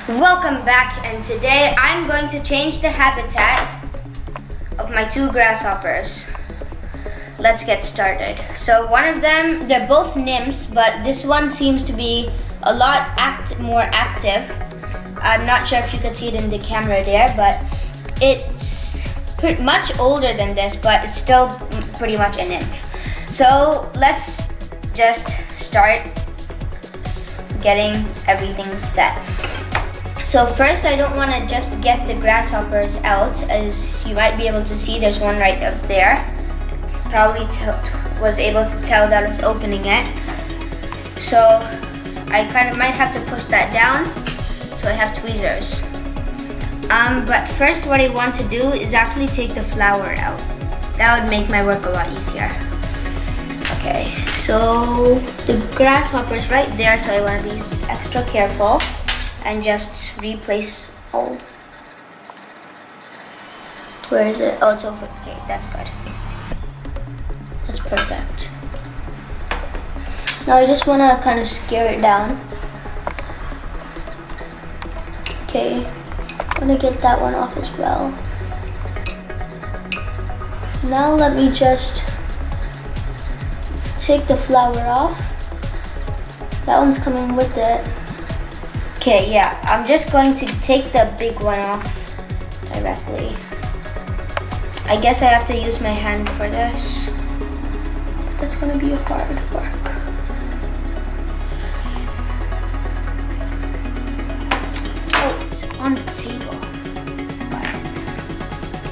Welcome back, and today I'm going to change the habitat of my two grasshoppers. Let's get started. So one of them, they're both nymphs, but this one seems to be a lot more active. I'm not sure if you could see it in the camera there, but it's pretty much older than this, but it's still pretty much a nymph. So let's just start getting everything set. So first, I don't want to just get the grasshoppers out. As you might be able to see, there's one right up there. Probably was able to tell that I was opening it. So I kind of might have to push that down, so I have tweezers. But first what I want to do is actually take the flower out. That would make my work a lot easier. Okay, so the grasshopper's right there, so I want to be extra careful. And just replace, where is it? Oh, it's over, okay, that's good. That's perfect. Now I just want to kind of scare it down. Okay, I'm gonna get that one off as well. Now let me just take the flower off. That one's coming with it. Okay, yeah, I'm just going to take the big one off directly. I guess I have to use my hand for this. That's gonna be hard work. Oh, it's on the table.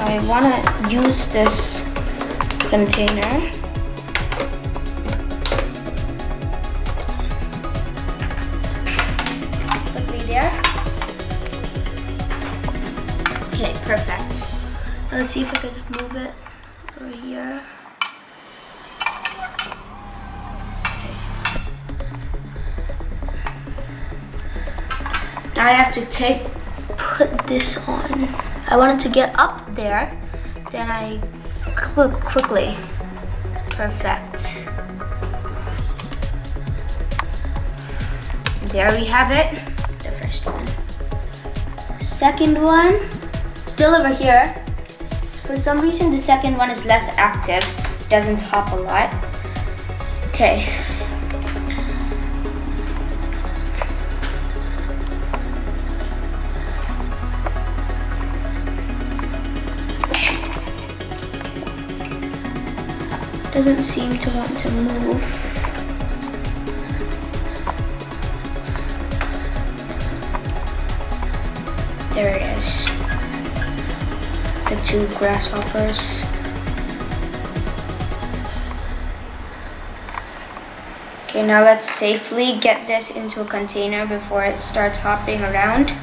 I wanna use this container. There. Okay, perfect. Let's see if I can just move it over here. Okay. Now I have to put this on. I want it to get up there, then I click quickly. Perfect. There we have it. One. Second one, still over here. For some reason, the second one is less active, doesn't hop a lot. Okay. Doesn't seem to want to move. There it is. The two grasshoppers. Okay, now let's safely get this into a container before it starts hopping around.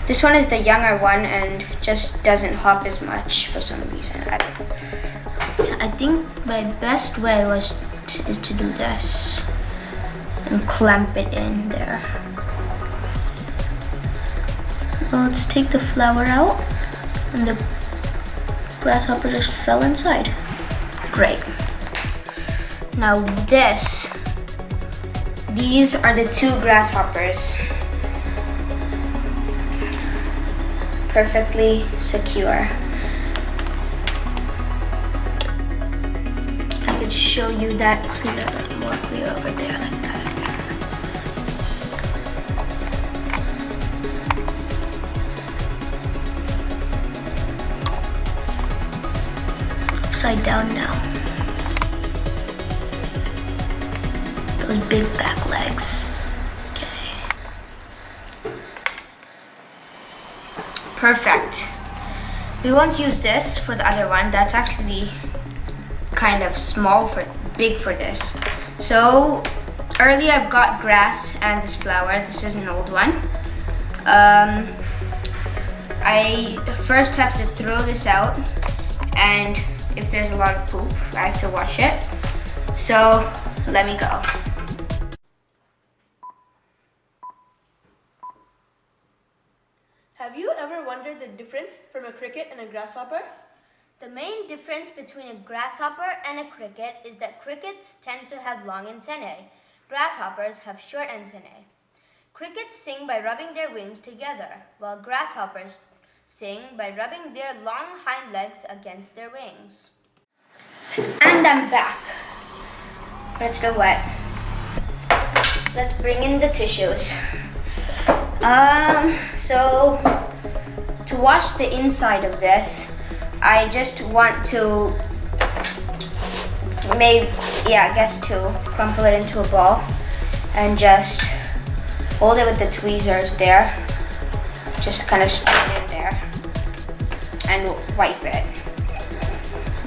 This one is the younger one and just doesn't hop as much for some reason. I think my best way is to do this and clamp it in there. Let's take the flower out, and the grasshopper just fell inside. Great. Now these are the two grasshoppers. Perfectly secure. I could show you that more clear over there like that. Upside down now. Those big back legs. Okay. Perfect. We won't use this for the other one. That's actually kind of big for this. So earlier I've got grass and this flower. This is an old one. I first have to throw this out, and if there's a lot of poop, I have to wash it. So let me go. Have you ever wondered the difference from a cricket and a grasshopper? The main difference between a grasshopper and a cricket is that crickets tend to have long antennae. Grasshoppers have short antennae. Crickets sing by rubbing their wings together, while grasshoppers sing by rubbing their long hind legs against their wings. And I'm back. But it's still wet. Let's bring in the tissues. So to wash the inside of this, I just want to crumple it into a ball and just hold it with the tweezers there. Just kind of stick it in there and wipe it.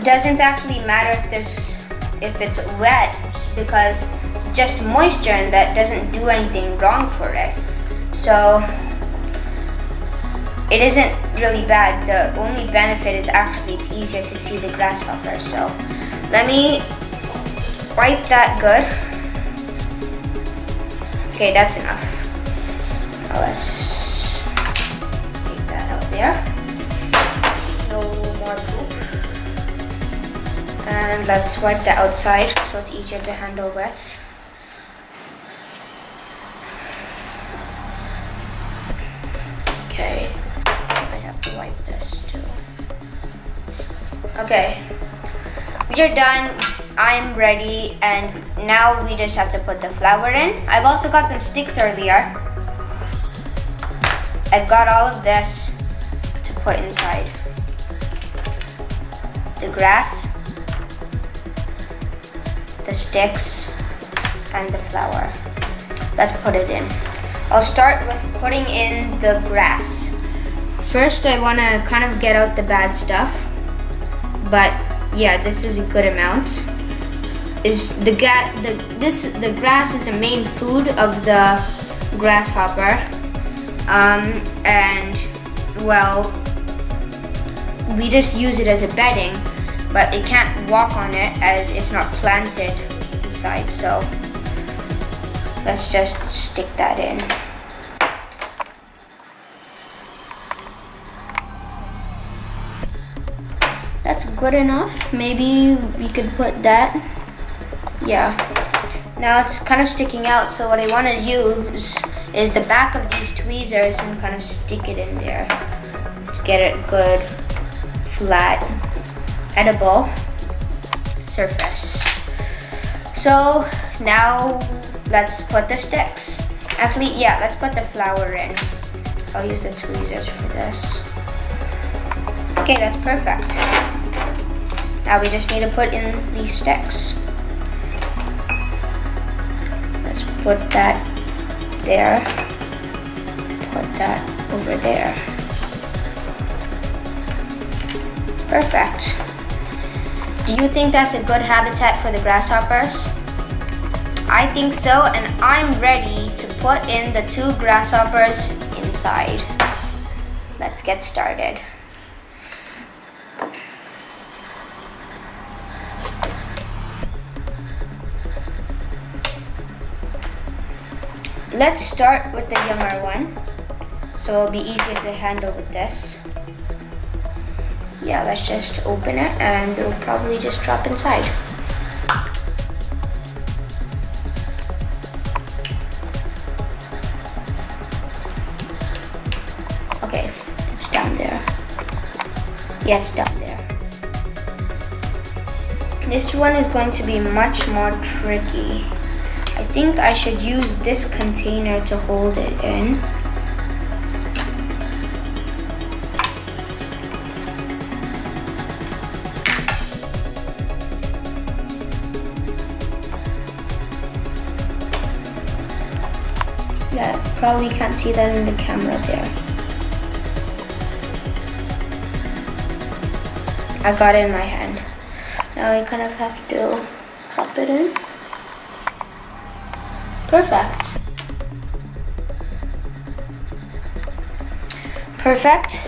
Doesn't actually matter if it's wet, because just moisture in that doesn't do anything wrong for it. So it isn't really bad. The only benefit is actually it's easier to see the grasshopper. So let me wipe that good. Okay, that's enough. Now let's take that out there. No more poop. And let's wipe the outside so it's easier to handle with. Okay, might have to wipe this too. Okay, we're done. I'm ready, and now we just have to put the flour in. I've also got some sticks earlier. I've got all of this to put inside. The grass, the sticks, and the flour. Let's put it in. I'll start with putting in the grass. First, I want to kind of get out the bad stuff, but yeah, this is a good amount. The grass is the main food of the grasshopper, and well, we just use it as a bedding, but it can't walk on it as it's not planted inside. So let's just stick that in. That's good enough. Maybe we could put that. Yeah. Now it's kind of sticking out, so what I want to use is the back of these tweezers and kind of stick it in there to get it good, flat, edible surface. So now let's put the sticks. Actually, yeah, let's put the flour in. I'll use the tweezers for this. Okay, that's perfect. Now we just need to put in these sticks. Let's put that there. Put that over there. Perfect. Do you think that's a good habitat for the grasshoppers? I think so, and I'm ready to put in the 2 grasshoppers inside. Let's get started. Let's start with the younger one, so it'll be easier to handle with this. Yeah, let's just open it and it'll probably just drop inside. Okay, it's down there. Yeah, it's down there. This one is going to be much more tricky. I think I should use this container to hold it in. Yeah, probably can't see that in the camera there. I got it in my hand. Now I kind of have to pop it in. Perfect. Perfect.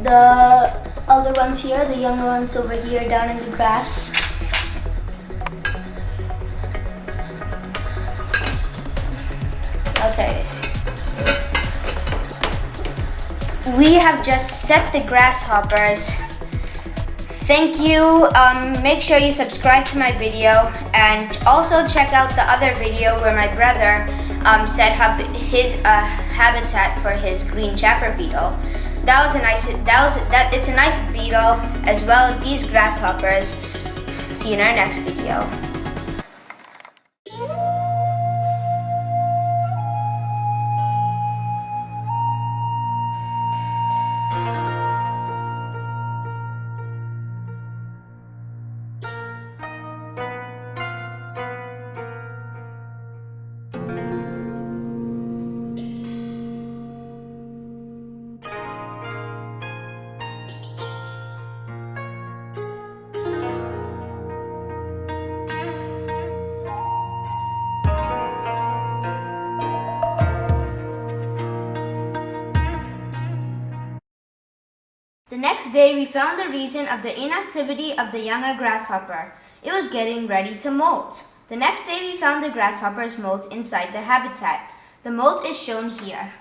The older ones here, the younger ones over here down in the grass. Okay. We have just set the grasshoppers. Thank you. Make sure you subscribe to my video and also check out the other video where my brother set up his habitat for his green chafer beetle. It's a nice beetle as well as these grasshoppers. See you in our next video. The next day, we found the reason of the inactivity of the younger grasshopper. It was getting ready to molt. The next day, we found the grasshoppers molt inside the habitat. The molt is shown here.